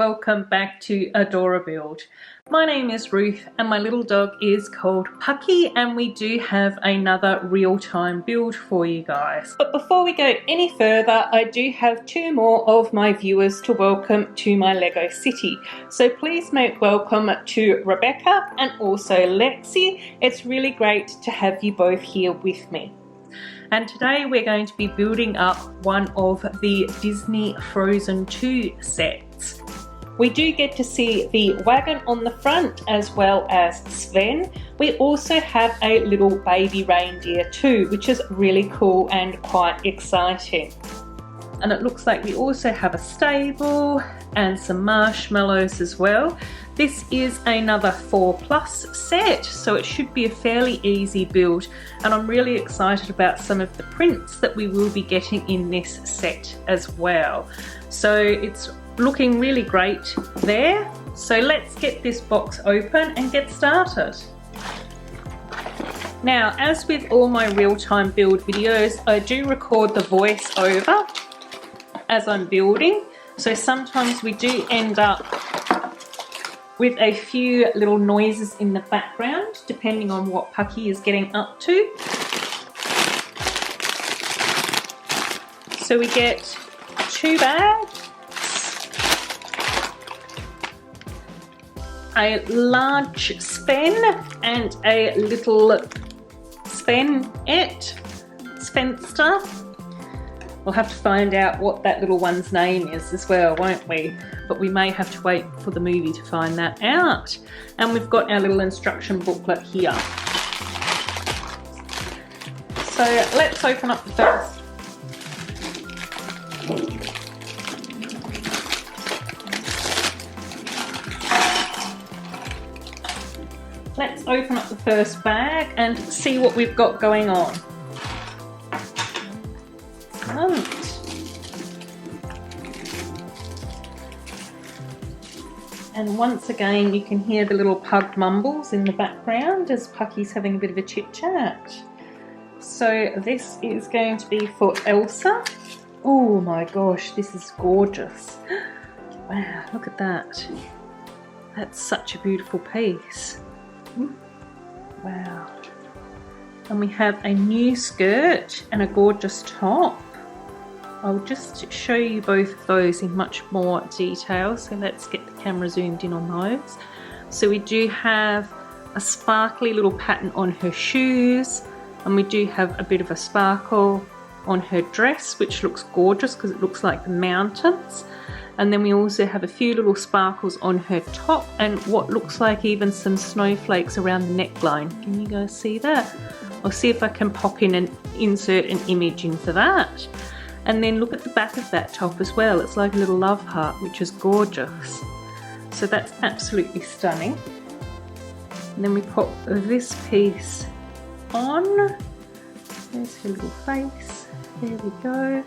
welcome back to Adorabuild. My name is Ruth and my little dog is called Pucky, and we do have another real-time build for you guys. But before we go any further, I do have two more of my viewers to welcome to my Lego city. So please make welcome to Rebecca and also Lexi. It's really great to have you both here with me. And today we're going to be building up one of the Disney Frozen 2 sets. We do get to see the wagon on the front as well as Sven. We also have a little baby reindeer too, which is really cool and quite exciting. And it looks like we also have a stable and some marshmallows as well. This is another 4+ set, so it should be a fairly easy build, and I'm really excited about some of the prints that we will be getting in this set as well. So it's looking really great there. So let's get this box open and get started. Now, as with all my real-time build videos, I do record the voice over as I'm building, so sometimes we do end up with a few little noises in the background depending on what Pucky is getting up to. So we get 2 bags, a large Sven and a little Svenster. We'll have to find out what that little one's name is as well, won't we? But we may have to wait for the movie to find that out. And we've got our little instruction booklet here. So let's open up the first. Let's open up the first bag and see what we've got going on. And once again you can hear the little pug mumbles in the background as Pucky's having a bit of a chit chat. So this is going to be for Elsa. Oh my gosh, this is gorgeous. Wow, look at that. That's such a beautiful piece. Wow. And we have a new skirt and a gorgeous top. I'll just show you both of those in much more detail, so let's get the camera zoomed in on those. So we do have a sparkly little pattern on her shoes, and we do have a bit of a sparkle on her dress, which looks gorgeous because it looks like the mountains. And then we also have a few little sparkles on her top and what looks like even some snowflakes around the neckline. Can you guys see that? I'll see if I can pop in and insert an image into that. And then look at the back of that top as well. It's like a little love heart, which is gorgeous. So that's absolutely stunning. And then we pop this piece on. There's her little face. There we go.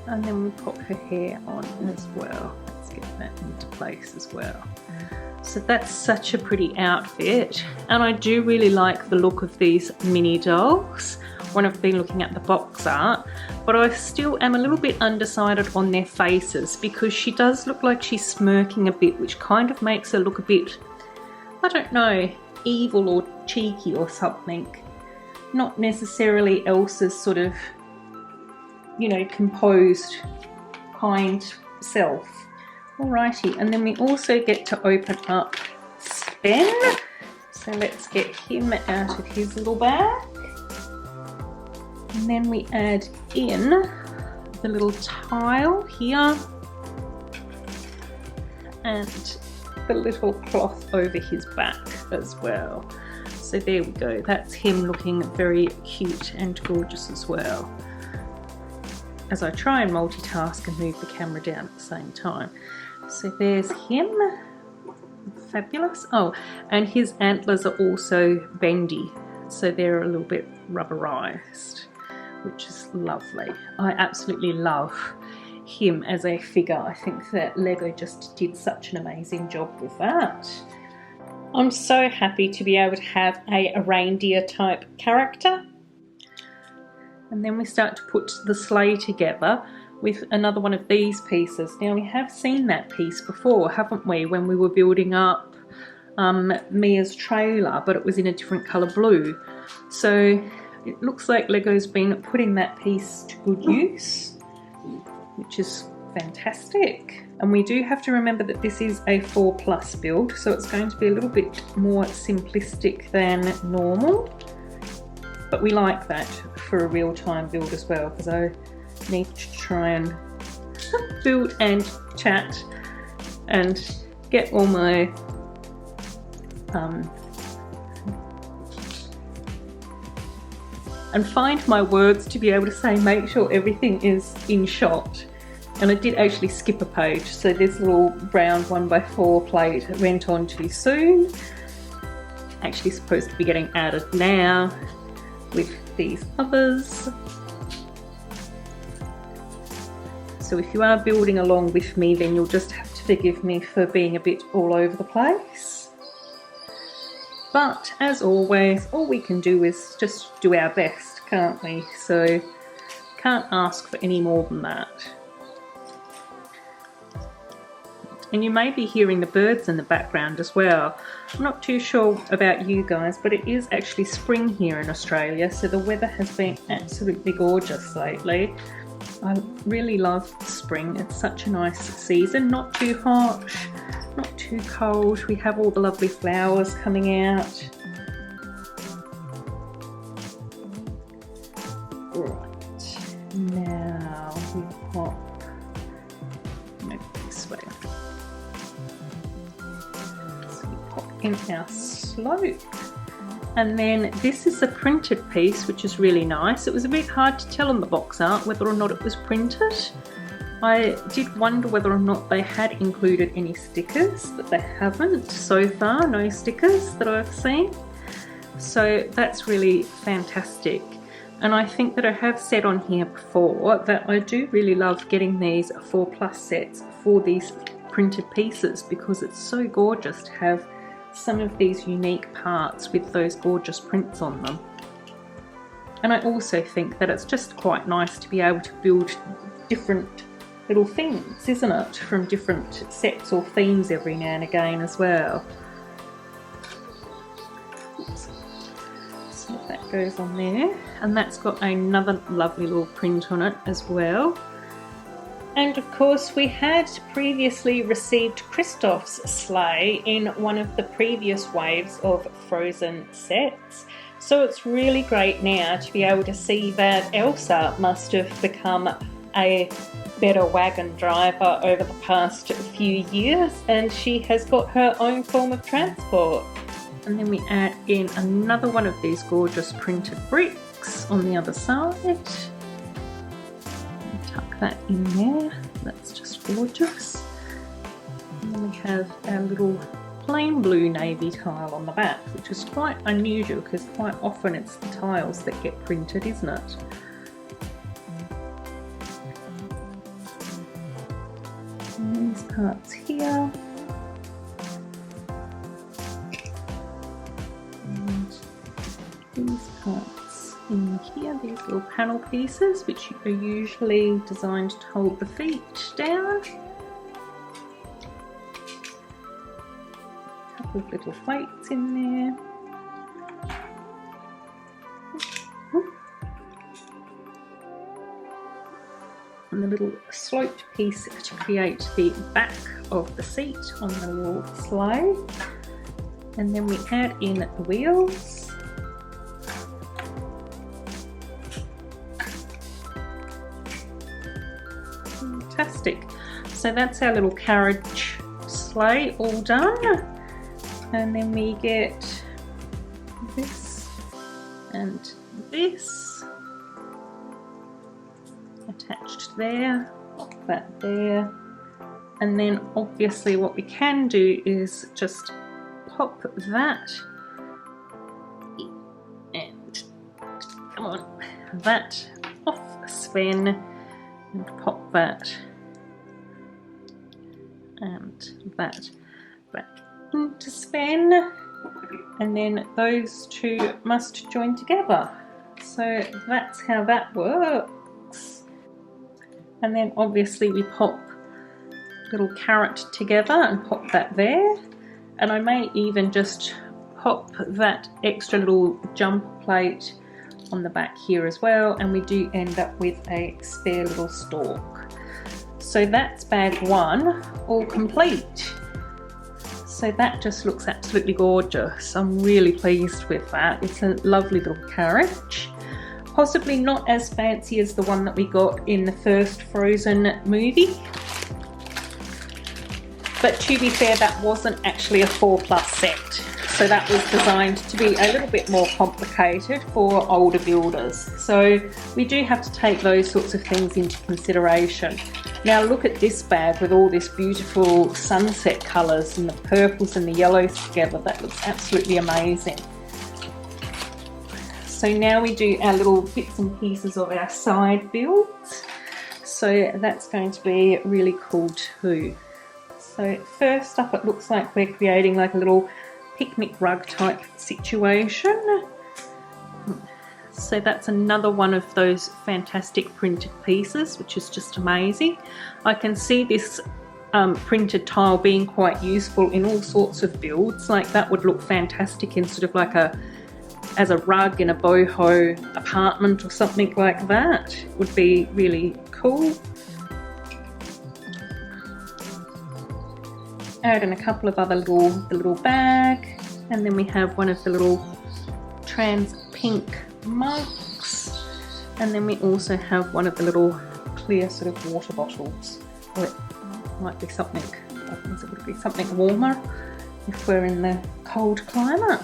And then we pop her hair on as well. Let's get that into place as well. So that's such a pretty outfit, and I do really like the look of these mini dolls when I've been looking at the box art, but I still am a little bit undecided on their faces because she does look like she's smirking a bit, which kind of makes her look a bit, I don't know, evil or cheeky or something. Not necessarily Elsa's sort of, you know, composed, kind self. Alrighty, and then we also get to open up Sven. So let's get him out of his little bag. And then we add in the little tile here and the little cloth over his back as well. So there we go, that's him looking very cute and gorgeous as well. As I try and multitask and move the camera down at the same time. So there's him, fabulous. Oh, and his antlers are also bendy, so they're a little bit rubberized, which is lovely. I absolutely love him as a figure. I think that Lego just did such an amazing job with that. I'm so happy to be able to have a reindeer type character. And then we start to put the sleigh together with another one of these pieces. Now we have seen that piece before, haven't we, when we were building up Mia's trailer, but it was in a different colour blue. So it looks like Lego's been putting that piece to good use, which is fantastic. And we do have to remember that this is a 4+ build, so it's going to be a little bit more simplistic than normal. But we like that for a real-time build as well, because I need to try and build and chat and get all my and find my words to be able to say, make sure everything is in shot. And I did actually skip a page, so this little brown 1x4 plate went on too soon. Actually supposed to be getting added now with these others. So if you are building along with me, then you'll just have to forgive me for being a bit all over the place. But as always, all we can do is just do our best, can't we? So can't ask for any more than that. And you may be hearing the birds in the background as well. I'm not too sure about you guys, but it is actually spring here in Australia, so the weather has been absolutely gorgeous lately. I really love spring. It's such a nice season, not too hot, not too cold. We have all the lovely flowers coming out. Right, now we pop, maybe this way. So we pop in our slope. And then this is a printed piece, which is really nice. It was a bit hard to tell on the box art whether or not it was printed. I did wonder whether or not they had included any stickers, but they haven't so far, no stickers that I've seen. So that's really fantastic. And I think that I have said on here before that I do really love getting these 4+ sets for these printed pieces, because it's so gorgeous to have some of these unique parts with those gorgeous prints on them. And I also think that it's just quite nice to be able to build different little things, isn't it, from different sets or themes every now and again as well. Oops. So that goes on there, and that's got another lovely little print on it as well. And of course we had previously received Kristoff's sleigh in one of the previous waves of Frozen sets. So it's really great now to be able to see that Elsa must have become a better wagon driver over the past few years, and she has got her own form of transport. And then we add in another one of these gorgeous printed bricks on the other side. Tuck that in there, that's just gorgeous. And then we have our little plain blue navy tile on the back, which is quite unusual because quite often it's the tiles that get printed, isn't it? And these parts here. And these parts in here, these little panel pieces, which are usually designed to hold the feet down. A couple of little plates in there. And the little sloped piece to create the back of the seat on the little sleigh. And then we add in the wheels. Fantastic. So that's our little carriage sleigh all done. And then we get this and this attached there, pop that there. And then obviously what we can do is just pop that and come on, that off Sven and pop that and that back into Sven, and then those two must join together. So that's how that works. And then obviously we pop little carrot together and pop that there. And I may even just pop that extra little jump plate on the back here as well, and we do end up with a spare little stalk. So that's bag one, all complete. So that just looks absolutely gorgeous. I'm really pleased with that. It's a lovely little carriage. Possibly not as fancy as the one that we got in the first Frozen movie. But to be fair, that wasn't actually a 4+ set. So that was designed to be a little bit more complicated for older builders. So we do have to take those sorts of things into consideration. Now look at this bag with all this beautiful sunset colours and the purples and the yellows together. That looks absolutely amazing. So now we do our little bits and pieces of our side builds. So that's going to be really cool too. So first up, it looks like we're creating like a little picnic rug type situation. So that's another one of those fantastic printed pieces, which is just amazing. I can see this printed tile being quite useful in all sorts of builds. Like that would look fantastic in sort of like as a rug in a boho apartment or something like that. Would be really cool. Add in a couple of other the little bag, and then we have one of the little trans pink mugs, and then we also have one of the little clear sort of water bottles, or it might be something, I think it would be something warmer if we're in the cold climate.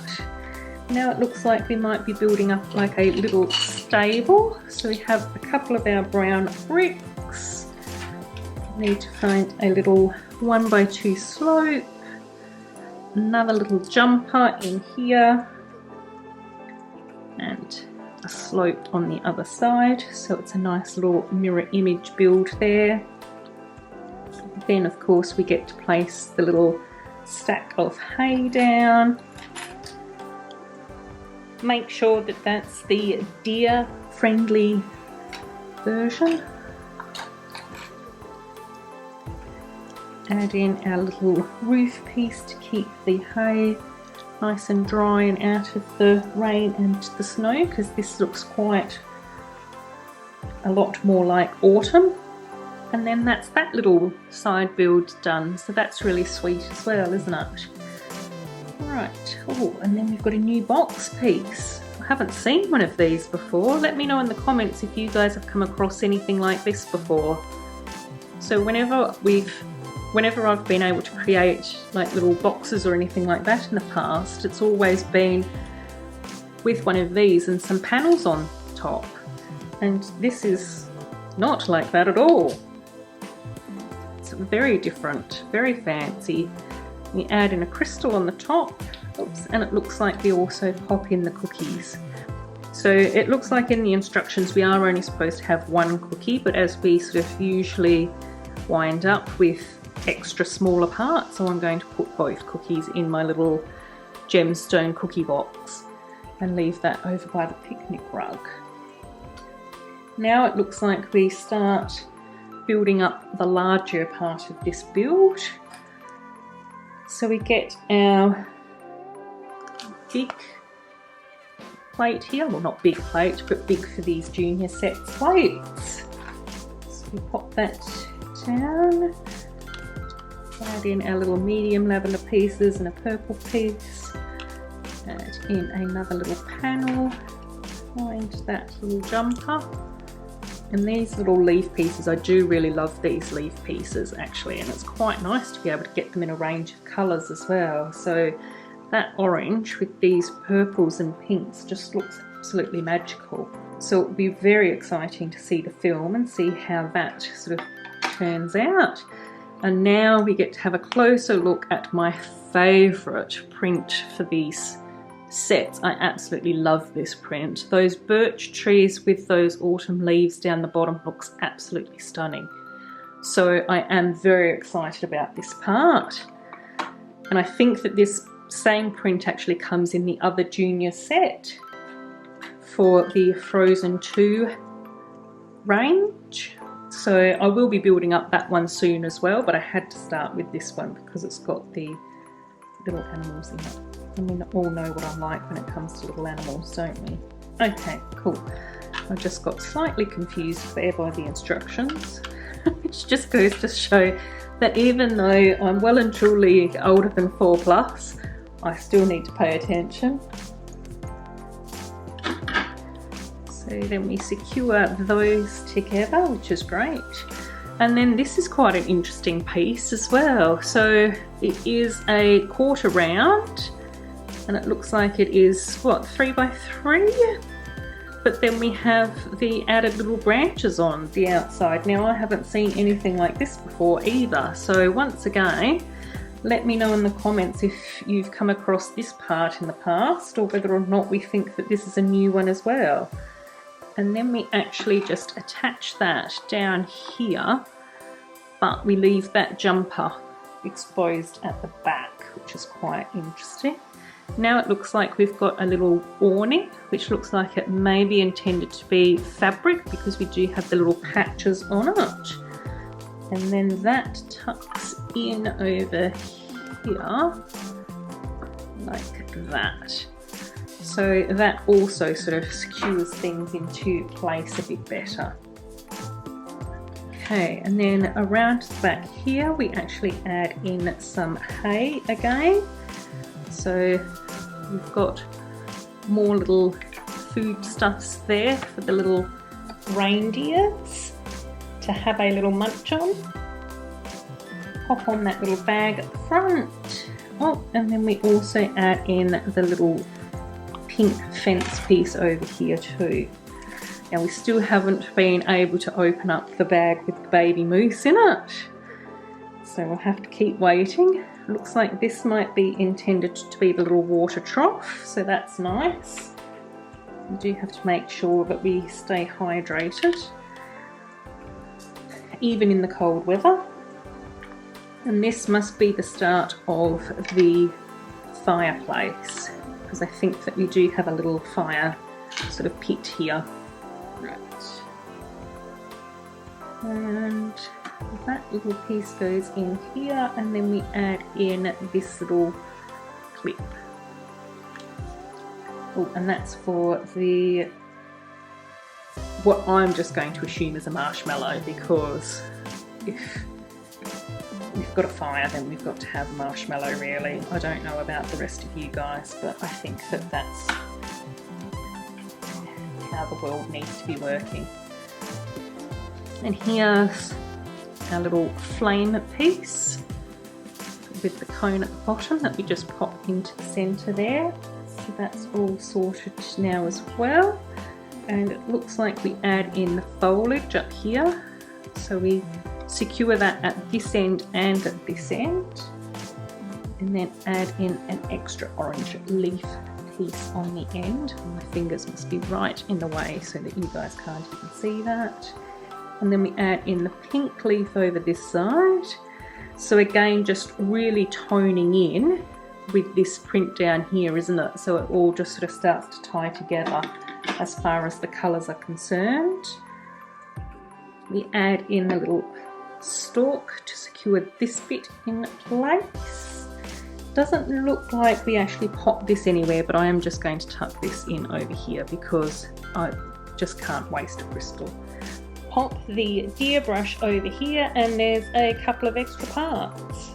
Now it looks like we might be building up like a little stable. So we have a couple of our brown bricks. Need to find a little 1x2 slope, another little jumper in here, and a slope on the other side, so it's a nice little mirror image build there. Then of course we get to place the little stack of hay down. Make sure that that's the deer friendly version. Add in our little roof piece to keep the hay nice and dry and out of the rain and the snow, because this looks quite a lot more like autumn. And then that's that little side build done, so that's really sweet as well, isn't it? Right, oh, and then we've got a new box piece. I haven't seen one of these before. Let me know in the comments if you guys have come across anything like this before. So whenever I've been able to create like little boxes or anything like that in the past, it's always been with one of these and some panels on top. And this is not like that at all. It's very different, very fancy. We add in a crystal on the top, oops, and it looks like we also pop in the cookies. So it looks like in the instructions we are only supposed to have one cookie, but as we sort of usually wind up with extra smaller parts, so I'm going to put both cookies in my little gemstone cookie box and leave that over by the picnic rug. Now it looks like we start building up the larger part of this build. So we get our big plate here, well not big plate, but big for these junior sets plates. So we pop that down. Add in our little medium lavender pieces and a purple piece. Add in another little panel. Find that little jumper. And these little leaf pieces, I do really love these leaf pieces actually, and it's quite nice to be able to get them in a range of colours as well. So that orange with these purples and pinks just looks absolutely magical. So it'll be very exciting to see the film and see how that sort of turns out. And now we get to have a closer look at my favourite print for these sets. I absolutely love this print. Those birch trees with those autumn leaves down the bottom looks absolutely stunning. So I am very excited about this part. And I think that this same print actually comes in the other junior set for the Frozen 2 range. So I will be building up that one soon as well, but I had to start with this one because it's got the little animals in it. And we all know what I'm like when it comes to little animals, don't we? Okay, cool. I just got slightly confused there by the instructions, which just goes to show that even though I'm well and truly older than 4+, I still need to pay attention. So then we secure those together, which is great. And then this is quite an interesting piece as well. So it is a 1/4 round, and it looks like it is, what, 3 by 3? But then we have the added little branches on the outside. Now I haven't seen anything like this before either. So once again, let me know in the comments if you've come across this part in the past, or whether or not we think that this is a new one as well. And then we actually just attach that down here, but we leave that jumper exposed at the back, which is quite interesting. Now it looks like we've got a little awning, which looks like it may be intended to be fabric because we do have the little patches on it. And then that tucks in over here like that. So that also sort of secures things into place a bit better. Okay, and then around the back here we actually add in some hay again. So we've got more little foodstuffs there for the little reindeers to have a little munch on. Pop on that little bag at the front. Oh, and then we also add in the little pink fence piece over here too. Now we still haven't been able to open up the bag with the baby moose in it, so we'll have to keep waiting. Looks like this might be intended to be the little water trough, so that's nice. We do have to make sure that we stay hydrated, even in the cold weather. And this must be the start of the fireplace, because I think that we do have a little fire sort of pit here. Right. And that little piece goes in here, and then we add in this little clip. Oh, and that's for the, what I'm just going to assume is a marshmallow, because if we've got a fire then we've got to have marshmallow really. I don't know about the rest of you guys, but I think that that's how the world needs to be working. And here's our little flame piece with the cone at the bottom that we just pop into the centre there. So that's all sorted now as well. And it looks like we add in the foliage up here. So we secure that at this end and at this end. And then add in an extra orange leaf piece on the end. My fingers must be right in the way so that you guys can't even see that. And then we add in the pink leaf over this side. So again, just really toning in with this print down here, isn't it? So it all just sort of starts to tie together as far as the colours are concerned. We add in the little stalk to secure this bit in place. Doesn't look like we actually pop this anywhere, but I am just going to tuck this in over here because I just can't waste a crystal. Pop the deer brush over here, and there's a couple of extra parts.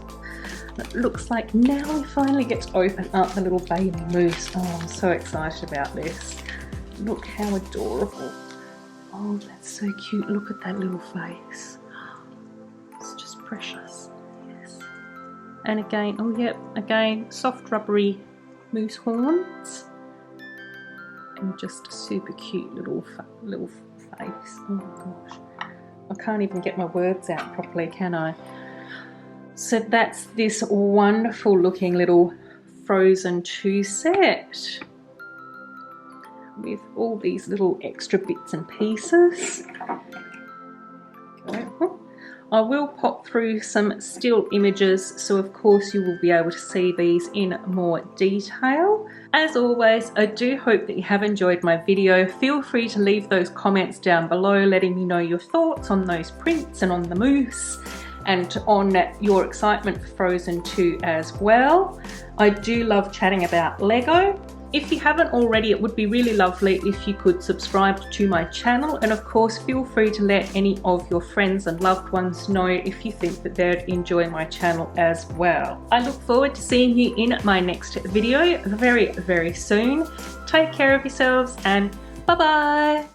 It looks like now we finally get to open up the little baby moose. Oh, I'm so excited about this. Look how adorable. Oh, that's so cute. Look at that little face. It's just precious. Yes. And again, oh yep, again, soft rubbery moose horns. And just a super cute little face. Oh my gosh. I can't even get my words out properly, can I? So that's this wonderful looking little Frozen 2 set with all these little extra bits and pieces. I will pop through some still images, so of course you will be able to see these in more detail. As always, I do hope that you have enjoyed my video. Feel free to leave those comments down below letting me know your thoughts on those prints and on the moose and on your excitement for Frozen 2 as well. I do love chatting about Lego. If you haven't already, it would be really lovely if you could subscribe to my channel, and of course feel free to let any of your friends and loved ones know if you think that they'd enjoy my channel as well. I look forward to seeing you in my next video very, very soon. Take care of yourselves and bye bye!